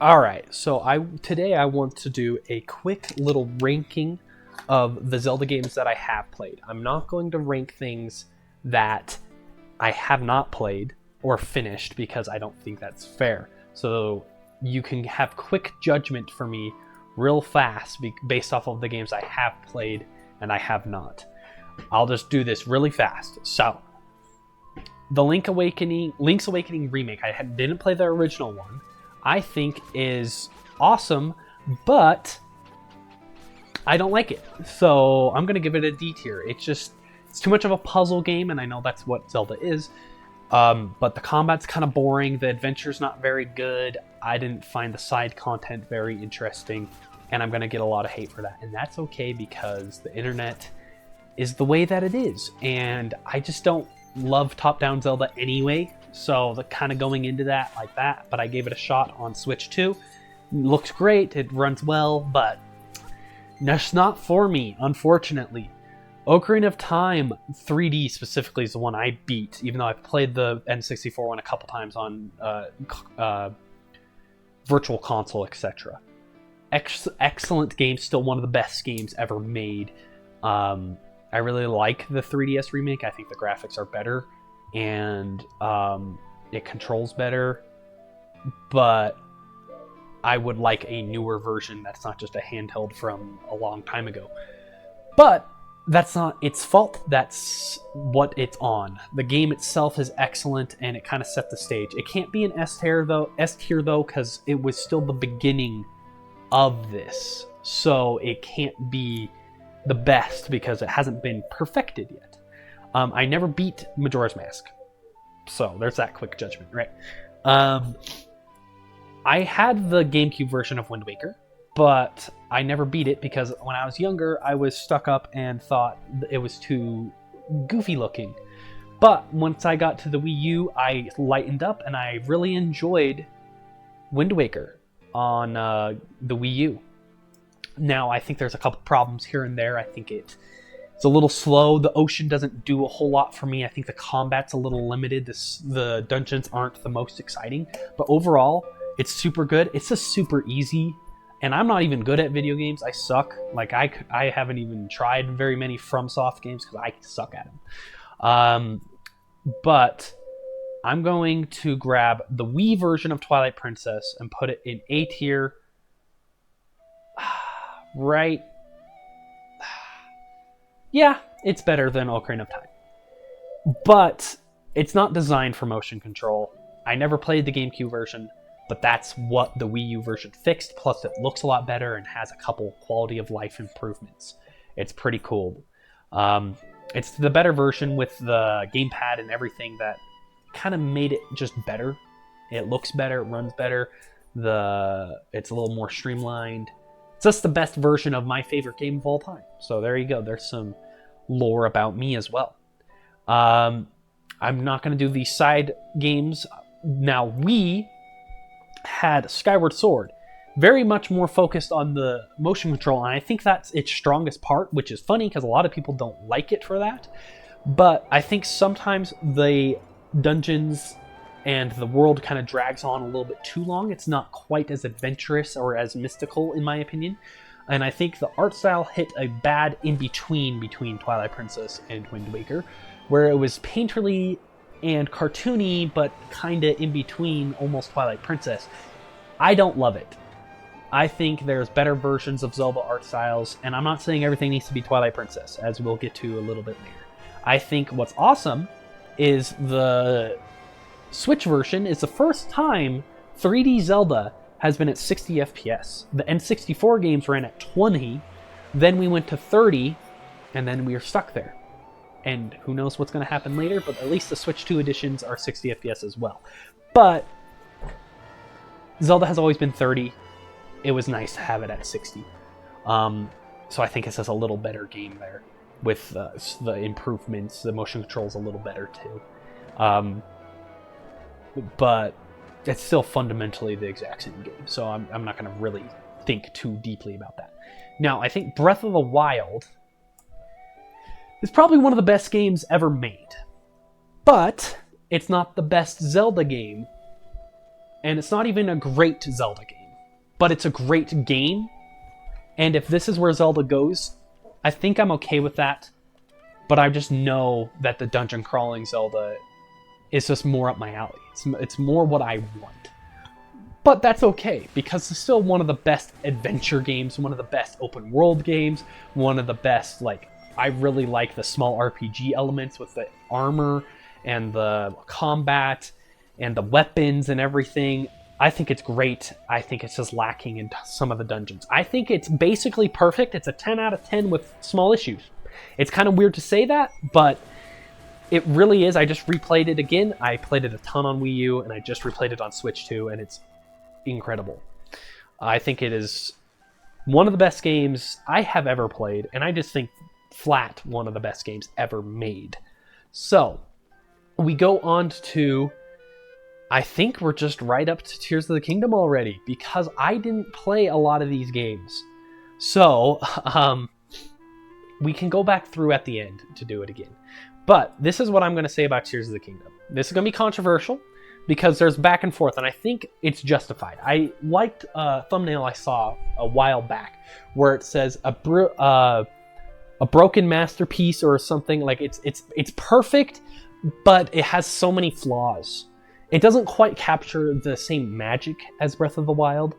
Alright, so today I want to do a quick little ranking of the Zelda games that I have played. I'm not going to rank things that I have not played or finished because I don't think that's fair. So you can have quick judgment for me real fast based off of the games I have played and I have not. I'll just do this really fast. So, the Link's Awakening remake, I didn't play the original one, I think is awesome, but I don't like it. So I'm going to give it a D tier. It's too much of a puzzle game, and I know that's what Zelda is. But the combat's kind of boring. The adventure's not very good. I didn't find the side content very interesting, and I'm going to get a lot of hate for that. And that's okay because the internet is the way that it is. And I just don't love top-down Zelda anyway. So the kind of going into that like that, but I gave it a shot on Switch 2. Looks great, it runs well, but that's not for me, unfortunately. Ocarina of Time 3D specifically is the one I beat, even though I've played the N64 one a couple times on Virtual Console, etc. Excellent game, still one of the best games ever made. I really like the 3DS remake. I think the graphics are better and it controls better, but I would like a newer version that's not just a handheld from a long time ago. But that's not its fault, that's what it's on. The game itself is excellent and it kind of set the stage. It can't be an S tier though, because it was still the beginning of this. So it can't be the best because it hasn't been perfected yet. I never beat Majora's Mask. So there's that quick judgment, right? I had the GameCube version of Wind Waker, but I never beat it because when I was younger, I was stuck up and thought it was too goofy looking. But once I got to the Wii U, I lightened up and I really enjoyed Wind Waker on the Wii U. Now, I think there's a couple problems here and there. I think it's a little slow. The ocean doesn't do a whole lot for me. I think the combat's a little limited. The dungeons aren't the most exciting. But overall, it's super good. It's just super easy. And I'm not even good at video games. I suck. Like, I haven't even tried very many FromSoft games because I suck at them. But I'm going to grab the Wii version of Twilight Princess and put it in A tier. Right. Yeah, it's better than Ocarina of Time. But it's not designed for motion control. I never played the GameCube version, but that's what the Wii U version fixed. Plus, it looks a lot better and has a couple quality of life improvements. It's pretty cool. It's the better version with the gamepad and everything that kind of made it just better. It looks better, it runs better. It's a little more streamlined. It's just the best version of my favorite game of all time. So there you go. There's some lore about me as well. I'm not going to do these side games. Now, we had Skyward Sword. Very much more focused on the motion control, and I think that's its strongest part, which is funny because a lot of people don't like it for that. But I think sometimes the dungeons and the world kind of drags on a little bit too long. It's not quite as adventurous or as mystical, in my opinion. And I think the art style hit a bad in-between between Twilight Princess and Wind Waker, where it was painterly and cartoony, but kind of in between, almost Twilight Princess. I don't love it. I think there's better versions of Zelda art styles, and I'm not saying everything needs to be Twilight Princess, as we'll get to a little bit later. I think what's awesome is the Switch version is the first time 3D Zelda has been at 60 FPS. The N64 games ran at 20, then we went to 30, and then we are stuck there. And who knows what's going to happen later, but at least the Switch 2 editions are 60 FPS as well. But Zelda has always been 30. It was nice to have it at 60. So I think it's just a little better game there with the improvements. The motion control is a little better too. But it's still fundamentally the exact same game, so I'm not going to really think too deeply about that. Now, I think Breath of the Wild is probably one of the best games ever made, but it's not the best Zelda game, and it's not even a great Zelda game. but it's a great game. And if this is where Zelda goes, I think I'm okay with that. But I just know that the dungeon crawling Zelda is just more up my alley. It's more what I want. But that's okay, because it's still one of the best adventure games, one of the best open world games, one of the best, like, I really like the small RPG elements with the armor and the combat and the weapons and everything. I think it's great. I think it's just lacking in some of the dungeons. I think it's basically perfect. It's a 10 out of 10 with small issues. It's kind of weird to say that, but it really is. I just replayed it again. I played it a ton on Wii U, and I just replayed it on Switch too, and it's incredible. I think it is one of the best games I have ever played, and I just think flat one of the best games ever made. So we go on to, I think we're just right up to Tears of the Kingdom already, because I didn't play a lot of these games. So we can go back through at the end to do it again. But this is what I'm going to say about Tears of the Kingdom. This is going to be controversial, because there's back and forth, and I think it's justified. I liked a thumbnail I saw a while back where it says a broken masterpiece or something. Like it's perfect, but it has so many flaws. It doesn't quite capture the same magic as Breath of the Wild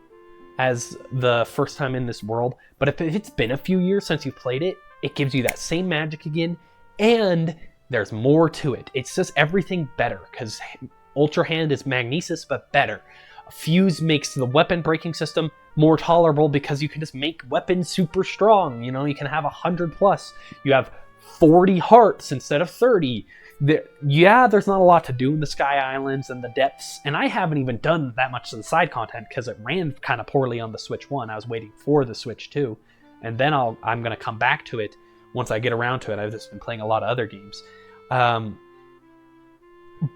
as the first time in this world. But if it's been a few years since you've played it, it gives you that same magic again, and there's more to it. It's just everything better, because Ultra Hand is Magnesis, but better. Fuse makes the weapon breaking system more tolerable, because you can just make weapons super strong. You know, you can have 100 plus. You have 40 hearts instead of 30. There's not a lot to do in the Sky Islands and the depths, and I haven't even done that much of the side content because it ran kind of poorly on the Switch 1. I was waiting for the Switch 2, and then I'm going to come back to it once I get around to it. I've just been playing a lot of other games.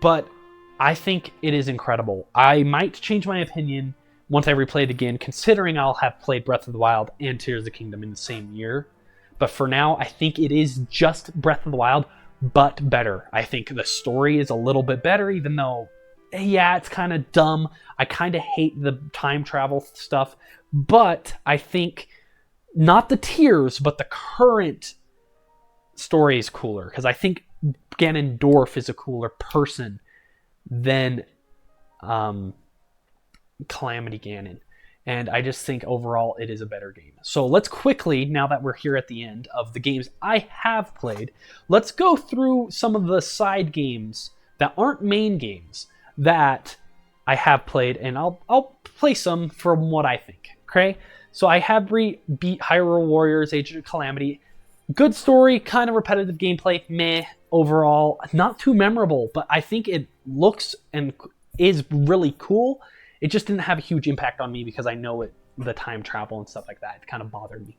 But I think it is incredible. I might change my opinion once I replay it again, considering I'll have played Breath of the Wild and Tears of the Kingdom in the same year. But for now, I think it is just Breath of the Wild, but better. I think the story is a little bit better, even though, yeah, it's kind of dumb. I kind of hate the time travel stuff. But I think not the Tears, but the current story is cooler, because I think Ganondorf is a cooler person than Calamity Ganon. And I just think overall it is a better game. So let's quickly, now that we're here at the end of the games I have played, let's go through some of the side games that aren't main games that I have played, and I'll play some from what I think. Okay? So I have beat Hyrule Warriors Age of Calamity. Good story, kind of repetitive gameplay, meh. Overall, not too memorable, but I think it looks and is really cool. It just didn't have a huge impact on me because I know the time travel and stuff like that. It kind of bothered me.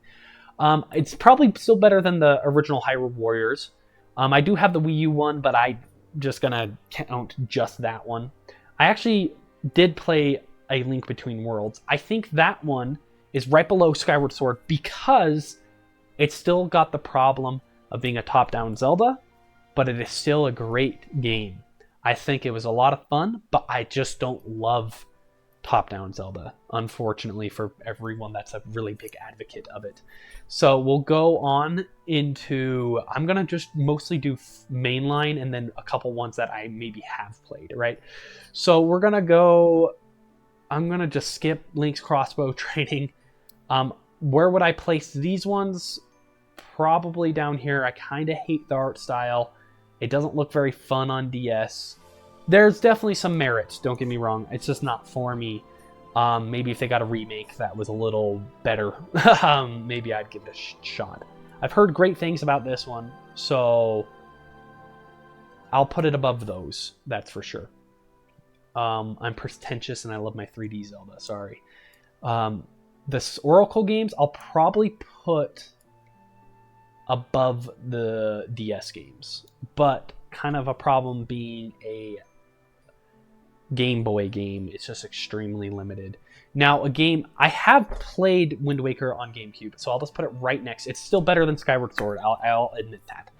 It's probably still better than the original Hyrule Warriors. I do have the Wii U one, but I'm just going to count just that one. I actually did play A Link Between Worlds. I think that one is right below Skyward Sword because it's still got the problem of being a top-down Zelda, but it is still a great game. I think it was a lot of fun, but I just don't love top-down Zelda, unfortunately, for everyone that's a really big advocate of it. So we'll go on into, I'm going to just mostly do mainline and then a couple ones that I maybe have played, right? So we're going to go, I'm going to just skip Link's crossbow training. Where would I place these ones? Probably down here. I kind of hate the art style. It doesn't look very fun on DS. There's definitely some merits, don't get me wrong. It's just not for me. Maybe if they got a remake that was a little better, maybe I'd give it a shot. I've heard great things about this one, so I'll put it above those, that's for sure. I'm pretentious and I love my 3D Zelda, sorry. The Oracle games, I'll probably put above the DS games, but kind of a problem being a Game Boy game. It's just extremely limited. Now, a game, I have played Wind Waker on GameCube, so I'll just put it right next. It's still better than Skyward Sword, I'll admit that.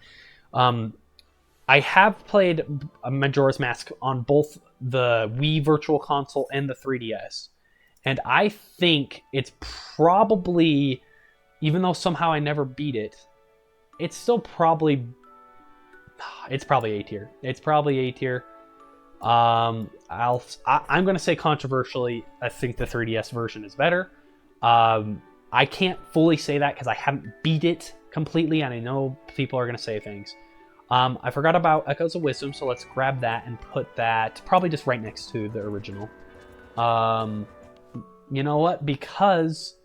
I have played Majora's Mask on both the Wii Virtual Console and the 3DS, And I think it's probably, even though somehow I never beat it, it's still probably, it's probably A tier. It's probably A tier. I'm gonna say controversially, I think the 3DS version is better. I can't fully say that because I haven't beat it completely, and I know people are gonna say things. I forgot about Echoes of Wisdom, so let's grab that and put that probably just right next to the original. You know what? Because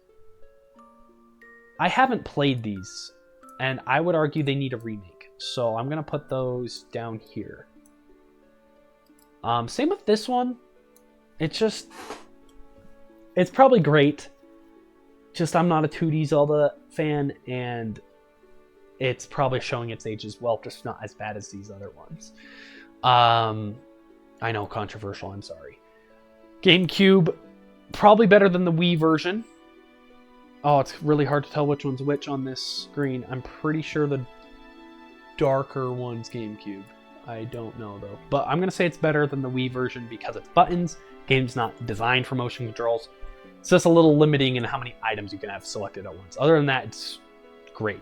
I haven't played these, and I would argue they need a remake. So I'm gonna put those down here. Same with this one. It's probably great. Just I'm not a 2D Zelda fan, and it's probably showing its age as well, just not as bad as these other ones. I know, controversial, I'm sorry. GameCube, probably better than the Wii version. Oh, it's really hard to tell which one's which on this screen. I'm pretty sure the darker one's GameCube. I don't know, though. But I'm going to say it's better than the Wii version because it's buttons. Game's not designed for motion controls. It's just a little limiting in how many items you can have selected at once. Other than that, it's great.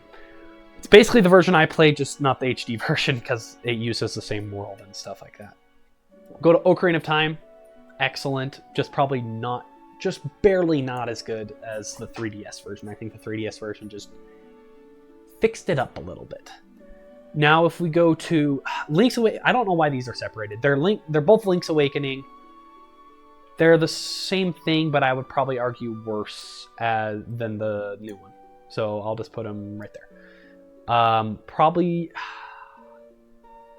It's basically the version I played, just not the HD version because it uses the same world and stuff like that. Go to Ocarina of Time. Excellent. Just probably not, just barely not as good as the 3DS version. I think the 3DS version just fixed it up a little bit. Now, if we go to Link's Awakening, I don't know why these are separated. They're both Link's Awakening. They're the same thing, but I would probably argue worse than the new one. So I'll just put them right there. Probably,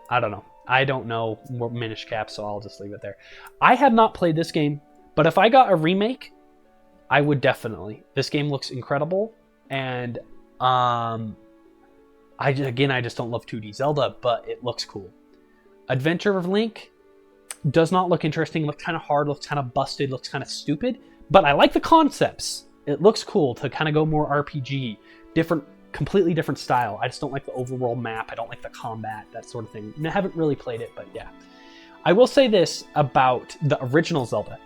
I don't know. I don't know Minish Cap, so I'll just leave it there. I have not played this game, but if I got a remake, I would definitely. This game looks incredible, and I just don't love 2D Zelda, but it looks cool. Adventure of Link does not look interesting. Looks kind of hard, looks kind of busted, looks kind of stupid. But I like the concepts. It looks cool to kind of go more RPG. Completely different style. I just don't like the overworld map. I don't like the combat, that sort of thing. I haven't really played it, but yeah. I will say this about the original Zelda.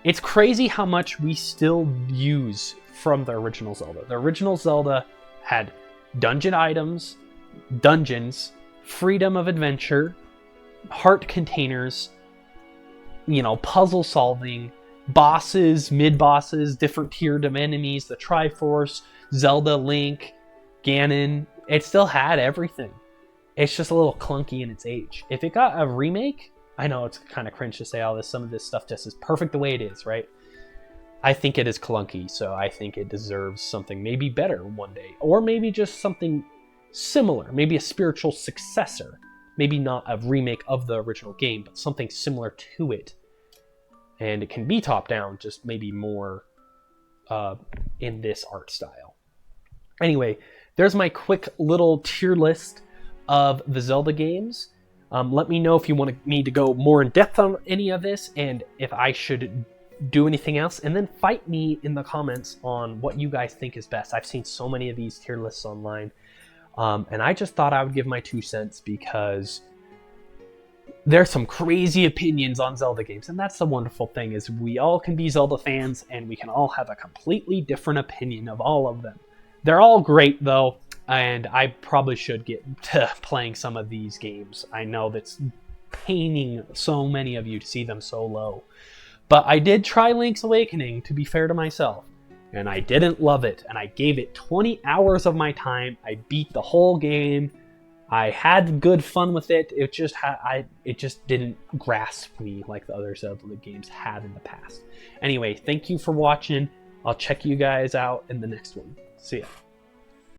It's crazy how much we still use from the original Zelda. The original Zelda had dungeon items, dungeons, freedom of adventure, heart containers, puzzle solving, bosses, mid-bosses, different tiered of enemies, the Triforce, Zelda, Link, Ganon. It still had everything. It's just a little clunky in its age. If it got a remake, I know it's kind of cringe to say all this, some of this stuff just is perfect the way it is, right? I think it is clunky, so I think it deserves something maybe better one day. Or maybe just something similar, maybe a spiritual successor. Maybe not a remake of the original game, but something similar to it. And it can be top-down, just maybe more in this art style. Anyway, there's my quick little tier list of the Zelda games. Let me know if you want me to go more in depth on any of this, and if I should do anything else, and then fight me in the comments on what you guys think is best. I've seen so many of these tier lists online, and I just thought I would give my 2 cents because there's some crazy opinions on Zelda games, and that's the wonderful thing, is we all can be Zelda fans, and we can all have a completely different opinion of all of them. They're all great, though, and I probably should get to playing some of these games. I know that's paining so many of you to see them so low. But I did try Link's Awakening, to be fair to myself, and I didn't love it, and I gave it 20 hours of my time. I beat the whole game. I had good fun with it. It just didn't grasp me like the other Zelda games had in the past. Anyway, thank you for watching. I'll check you guys out in the next one. See ya.